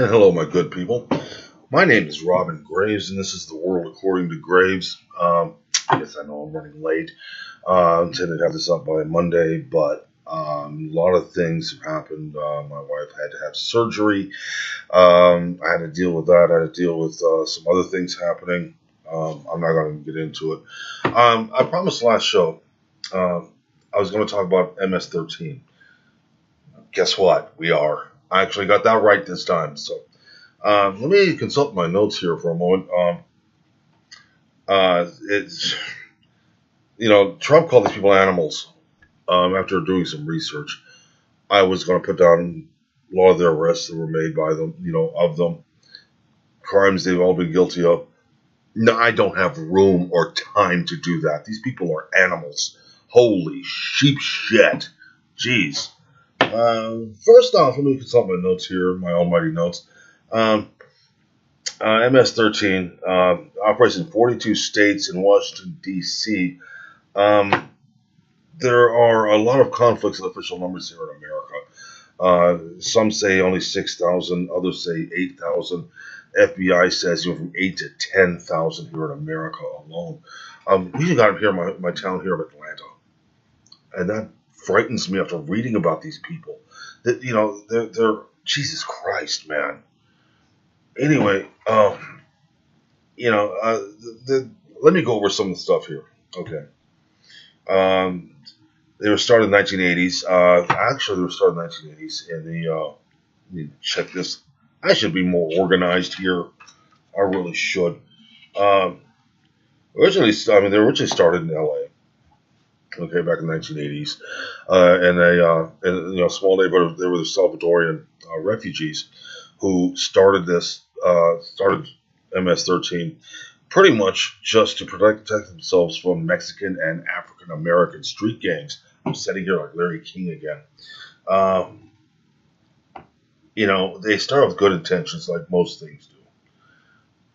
Hello, my good people. My name is Robin Graves, and this is The World According to Graves. Yes, I know I'm running late. I intended to have this up by Monday, but a lot of things have happened. My wife had to have surgery. I had to deal with that. I had to deal with some other things happening. I'm not going to get into it. I promised last show I was going to talk about MS-13. Guess what? We are. I actually got that right this time. So let me consult my notes here for a moment. It's Trump called these people animals. After doing some research, I was going to put down a lot of their arrests that were made by them. Of them, crimes they've all been guilty of. No, I don't have room or time to do that. These people are animals. Holy sheep shit. Jeez. First off, let me consult my notes here, my almighty notes. MS-13 operates in 42 states in Washington, D.C. There are a lot of conflicts with official numbers here in America. Some say only 6,000, others say 8,000. FBI says from 8 to 10,000 here in America alone. We even got here in my town here of Atlanta, and that frightens me after reading about these people. That they're Jesus Christ, man. Anyway, let me go over some of the stuff here. Okay. They were started in the 1980s. Actually, they were started in the 1980s. And let me check this. I should be more organized here. I really should. They originally started in L.A. Okay, back in the 1980s, in a small neighborhood. They were the Salvadorian refugees who started MS-13 pretty much just to protect themselves from Mexican and African American street gangs. I'm sitting here like Larry King again. They start with good intentions, like most things do.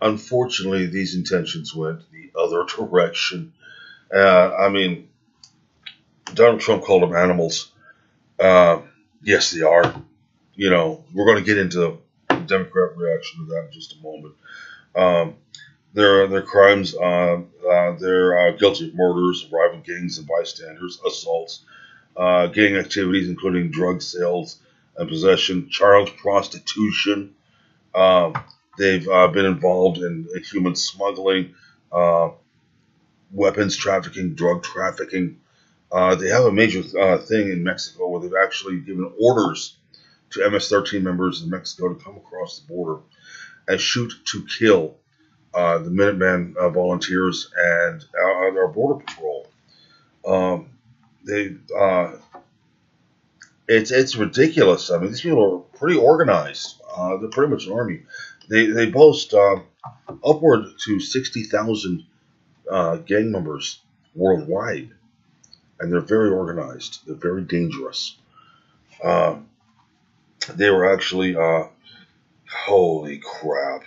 Unfortunately, these intentions went the other direction. Donald Trump called them animals. Yes, they are. We're going to get into the Democrat reaction to that in just a moment. Their crimes, they're guilty of murders, rival gangs and bystanders, assaults, gang activities, including drug sales and possession, child prostitution. They've been involved in human smuggling, weapons trafficking, drug trafficking. They have a major thing in Mexico where they've actually given orders to MS-13 members in Mexico to come across the border and shoot to kill the Minutemen volunteers and our border patrol. It's ridiculous. I mean, these people are pretty organized. They're pretty much an army. They boast upward to 60,000 gang members worldwide, and they're very organized. They're very dangerous. They were actually, holy crap.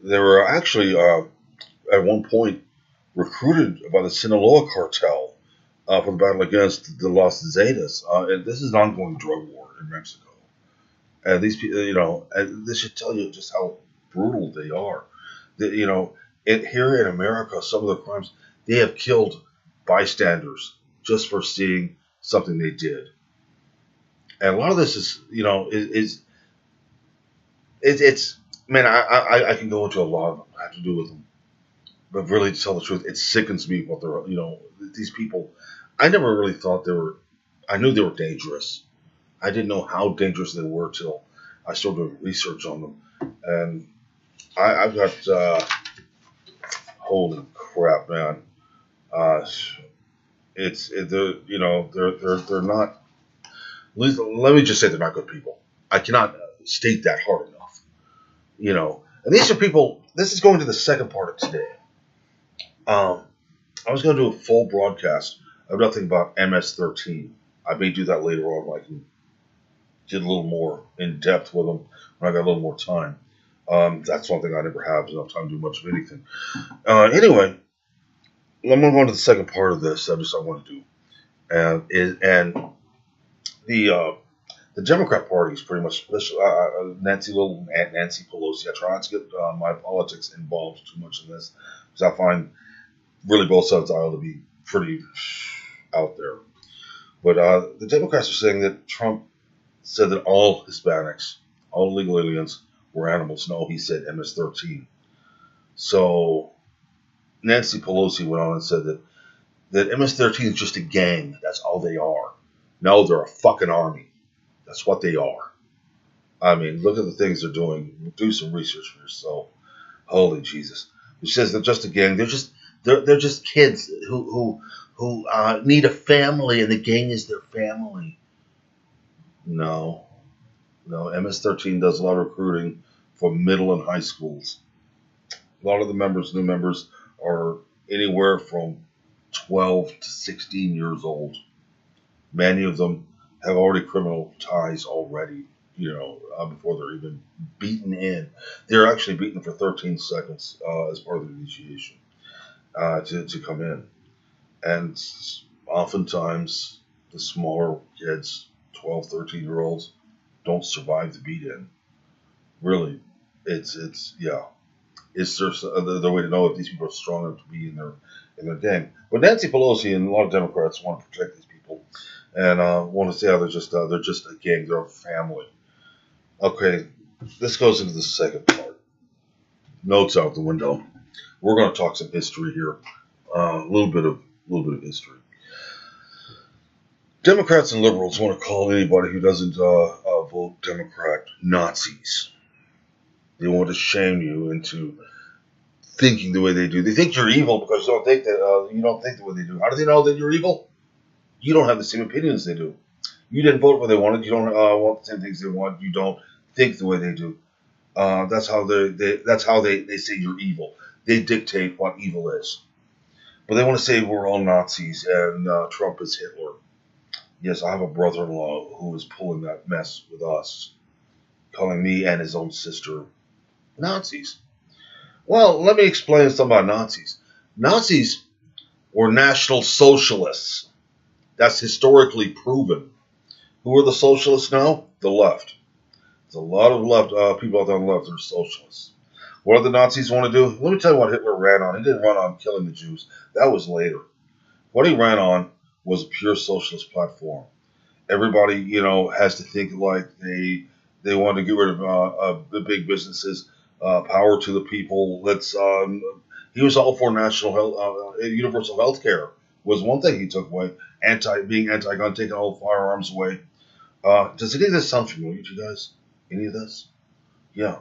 They were actually, at one point, recruited by the Sinaloa cartel for the battle against the Los Zetas. And this is an ongoing drug war in Mexico. And these people, and this should tell you just how brutal they are. Here in America, some of the crimes, they have killed bystanders just for seeing something they did. And a lot of this it's man, I can go into a lot of them. I have to do with them. But really, to tell the truth, it sickens me what they're, these people. I never really thought I knew they were dangerous. I didn't know how dangerous they were till I started doing research on them. And I've got, holy crap, man. They're not, let me just say they're not good people. I cannot state that hard enough. And these are people, this is going to the second part of today. I was going to do a full broadcast of nothing about MS-13. I may do that later on when I can get a little more in depth with them when I got a little more time. That's one thing I never have enough time to do much of anything. Anyway, I'm going to go on to the second part of this. I want to do, and the The Democrat Party is pretty much Nancy Pelosi. I try not to get my politics involved too much in this because I find really both sides of the aisle to be pretty out there. But the Democrats are saying that Trump said that all Hispanics, all illegal aliens, were animals. No, he said MS-13. So Nancy Pelosi went on and said that MS-13 is just a gang. That's all they are. No, they're a fucking army. That's what they are. I mean, look at the things they're doing. Do some research for yourself. Holy Jesus! She says they're just a gang. They're just kids who need a family, and the gang is their family. No, no. MS-13 does a lot of recruiting for middle and high schools. A lot of the new members, are anywhere from 12 to 16 years old. Many of them have already criminal ties already, before they're even beaten in. They're actually beaten for 13 seconds as part of the initiation to come in. And oftentimes, the smaller kids, 12, 13-year-olds, don't survive the beat in. Really, yeah. It's just the way to know if these people are strong enough to be in their gang. But Nancy Pelosi and a lot of Democrats want to protect these people and want to say how they're just a gang, they're a family. Okay, this goes into the second part. Notes out the window. We're going to talk some history here. A little bit of history. Democrats and liberals want to call anybody who doesn't vote Democrat Nazis. They want to shame you into thinking the way they do. They think you're evil because you don't think the way they do. How do they know that you're evil? You don't have the same opinions they do. You didn't vote what they wanted. You don't want the same things they want. You don't think the way they do. That's how they say you're evil. They dictate what evil is. But they want to say we're all Nazis and Trump is Hitler. Yes, I have a brother-in-law who is pulling that mess with us, calling me and his own sister Nazis. Well, let me explain something about Nazis. Nazis were National Socialists. That's historically proven. Who are the socialists now? The left. There's a lot of left people out there on the left that are socialists. What do the Nazis want to do? Let me tell you what Hitler ran on. He didn't run on killing the Jews. That was later. What he ran on was a pure socialist platform. Everybody, has to think like they want to get rid of the big businesses. Power to the people. He was all for national health, universal health care was one thing he took away. Being anti-gun, taking all firearms away. Does any of this sound familiar to you guys? Any of this? Yeah.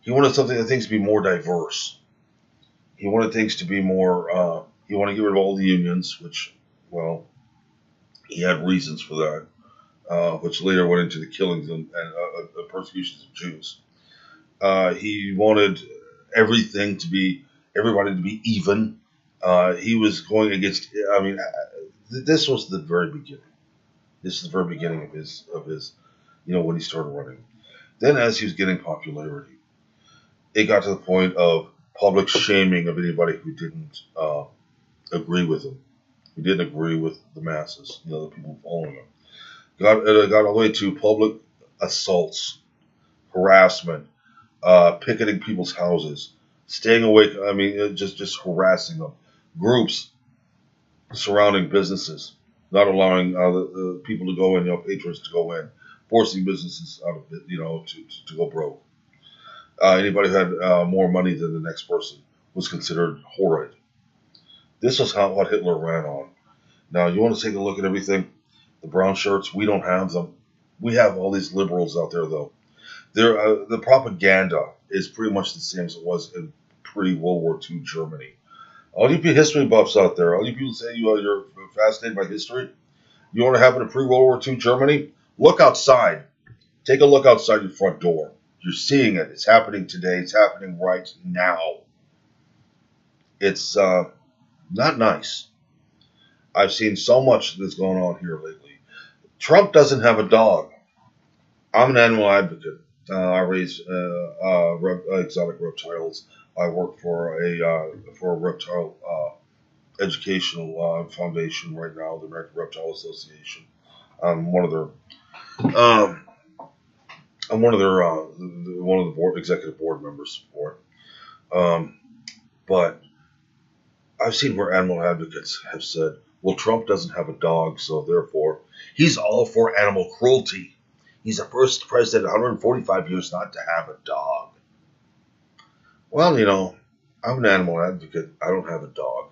He wanted things to be more diverse. He wanted things to be more. He wanted to get rid of all the unions, which, well, he had reasons for that, which later went into the killings and persecutions of Jews. He wanted everybody to be even. He was going against. This was the very beginning. This is the very beginning of his, when he started running. Then, as he was getting popularity, it got to the point of public shaming of anybody who didn't agree with him, who didn't agree with the masses, the people following him. It got all the way to public assaults, harassment, picketing people's houses, staying awake. Just harassing them. Groups surrounding businesses, not allowing the people to go in, patrons to go in, forcing businesses out of it, to go broke. Anybody who had more money than the next person was considered horrid. This was what Hitler ran on. Now, you want to take a look at everything? The brown shirts, we don't have them. We have all these liberals out there, though. The propaganda is pretty much the same as it was in pre-World War II Germany. All you history buffs out there, all you people say you're fascinated by history, you want to happen in pre-World War II Germany? Look outside. Take a look outside your front door. You're seeing it. It's happening today. It's happening right now. It's not nice. I've seen so much that's going on here lately. Trump doesn't have a dog. I'm an animal advocate. I raise exotic reptiles. I work for a reptile educational foundation right now, the American Reptile Association. I'm one of their Um, I'm one of their one of the executive board members for it. But I've seen where animal advocates have said, "Well, Trump doesn't have a dog, so therefore he's all for animal cruelty. He's the first president in 145 years not to have a dog." Well, I'm an animal advocate. I don't have a dog.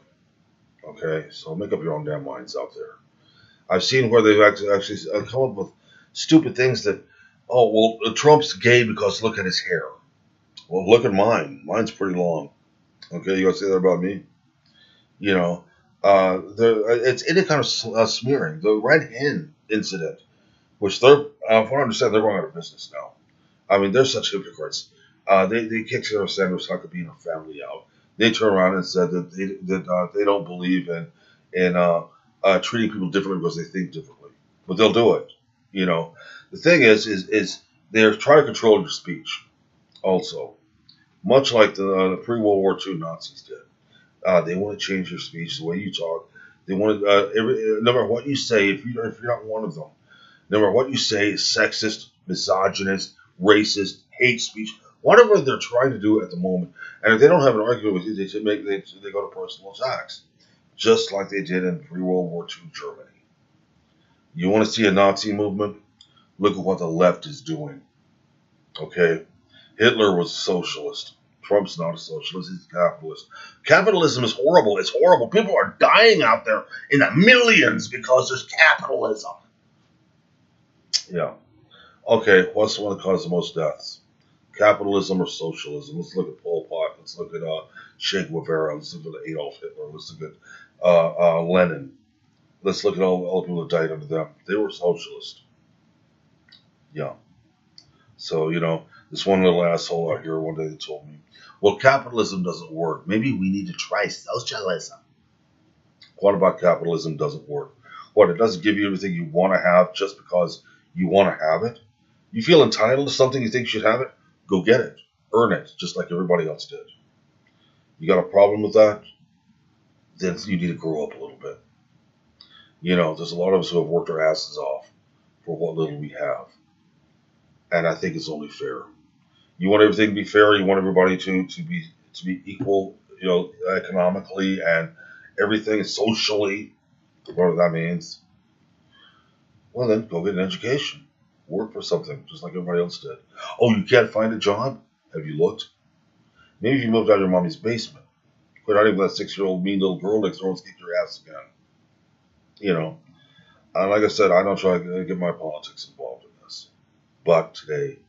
Okay, so make up your own damn minds out there. I've seen where they've actually come up with stupid things that, oh, well, Trump's gay because look at his hair. Well, look at mine. Mine's pretty long. Okay, you gonna say that about me? You know, it's any kind of smearing. The Red Hen incident, which they're, from what I understand, they're going out of business now. I mean, they're such hypocrites. They kicked Sarah Sanders Huckabee and her family out. They turned around and said that they don't believe in treating people differently because they think differently, but they'll do it. You know, the thing is they're trying to control your speech. Also, much like the pre-World War II Nazis did, they want to change your speech, the way you talk. They want to no matter what you say, if you're not one of them, no matter what you say, sexist, misogynist, racist, hate speech, whatever they're trying to do at the moment. And if they don't have an argument with you, they go to personal attacks, just like they did in pre-World War II Germany. You want to see a Nazi movement? Look at what the left is doing. Okay, Hitler was a socialist. Trump's not a socialist; he's a capitalist. Capitalism is horrible. It's horrible. People are dying out there in the millions because there's capitalism. Yeah. Okay, what's the one that caused the most deaths? Capitalism or socialism? Let's look at Pol Pot. Let's look at Che Guevara. Let's look at Adolf Hitler. Let's look at Lenin. Let's look at all the people that died under them. They were socialist. Yeah. So, this one little asshole out here one day that told me, well, capitalism doesn't work. Maybe we need to try socialism. What about capitalism doesn't work? What, it doesn't give you everything you want to have just because you want to have it? You feel entitled to something you think you should have it? Go get it. Earn it, just like everybody else did. You got a problem with that? Then you need to grow up a little bit. There's a lot of us who have worked our asses off for what little we have. And I think it's only fair. You want everything to be fair. You want everybody to be equal, economically and everything socially, whatever that means. Well, then go get an education. Work for something, just like everybody else did. Oh, you can't find a job? Have you looked? Maybe if you moved out of your mommy's basement. Quit hiding with that 6-year-old mean little girl next door and kick your ass again. And like I said, I don't try to get my politics involved in this. But today,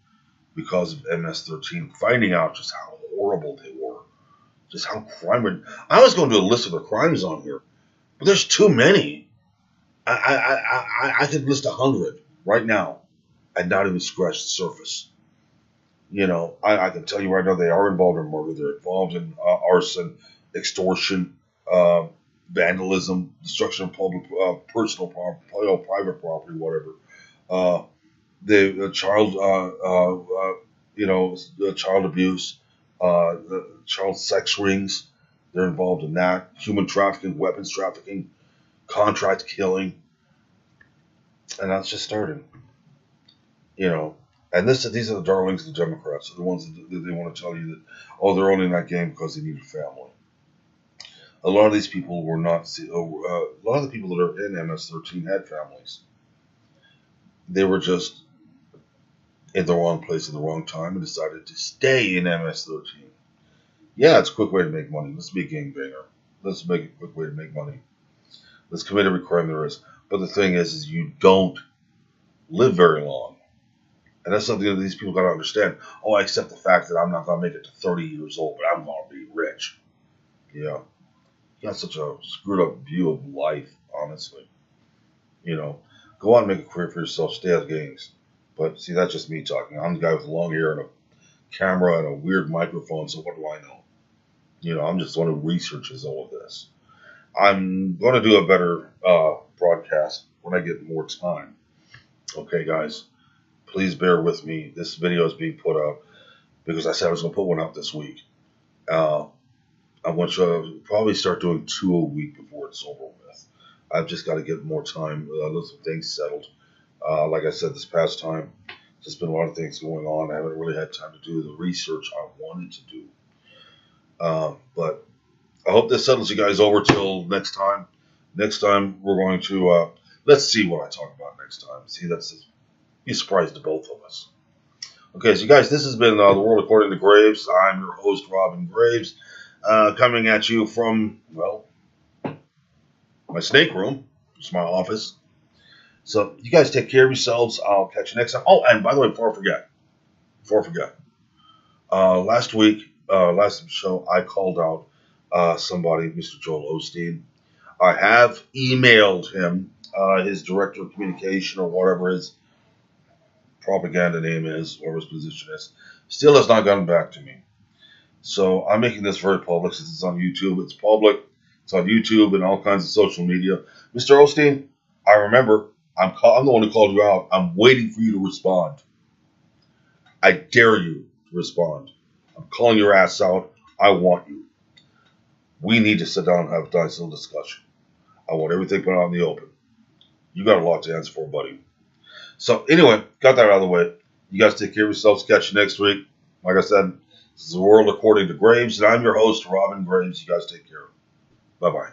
because of MS-13, finding out just how horrible they were, just how crime. I was going to do a list of the crimes on here, but there's too many. I could list 100 right now and not even scratch the surface. I can tell you right now they are involved in murder. They're involved in arson, extortion, vandalism, destruction of public, personal property, private property, whatever. The child abuse, child sex rings. They're involved in that. Human trafficking, weapons trafficking, contract killing, and that's just starting. And these are the darlings of the Democrats. They're the ones that they want to tell you that, oh, they're only in that game because they need a family. A lot of these people were not. A lot of the people that are in MS-13 had families. They were just in the wrong place at the wrong time and decided to stay in MS-13. Yeah, it's a quick way to make money. Let's be a gangbanger. Let's make a quick way to make money. Let's commit every crime there is. But the thing is you don't live very long. And that's something that these people got to understand. Oh, I accept the fact that I'm not going to make it to 30 years old, but I'm going to be rich. Yeah. You got such a screwed up view of life, honestly. Go out and make a career for yourself. Stay out of games. But see, that's just me talking. I'm the guy with long hair and a camera and a weird microphone, so what do I know? I'm just the one who researches all of this. I'm going to do a better broadcast when I get more time. Okay, guys? Please bear with me. This video is being put out because I said I was going to put one out this week. I'm going to probably start doing 2 a week before it's over with. I've just got to get more time, some things settled Like I said, this past time, there's been a lot of things going on. I haven't really had time to do the research I wanted to do. But I hope this settles you guys over till next time. Next time, we're going to, let's see what I talk about next time. See, that's be a surprise to both of us. Okay, so you guys, this has been The World According to Graves. I'm your host, Robin Graves, coming at you from, well, my snake room. It's my office. So you guys take care of yourselves. I'll catch you next time. Oh, and by the way, before I forget, last week, last show, I called out somebody, Mr. Joel Osteen. I have emailed him, his director of communication or whatever his propaganda name is, whatever his position is. Still has not gotten back to me. So I'm making this very public since it's on YouTube. It's public. It's on YouTube and all kinds of social media. Mr. Osteen, I remember. I'm the one who called you out. I'm waiting for you to respond. I dare you to respond. I'm calling your ass out. I want you. We need to sit down and have a nice little discussion. I want everything put out in the open. You got a lot to answer for, buddy. So anyway, got that out of the way. You guys take care of yourselves. Catch you next week. Like I said, this is The World According to Graves, and I'm your host, Robin Graves. You guys take care. Bye-bye.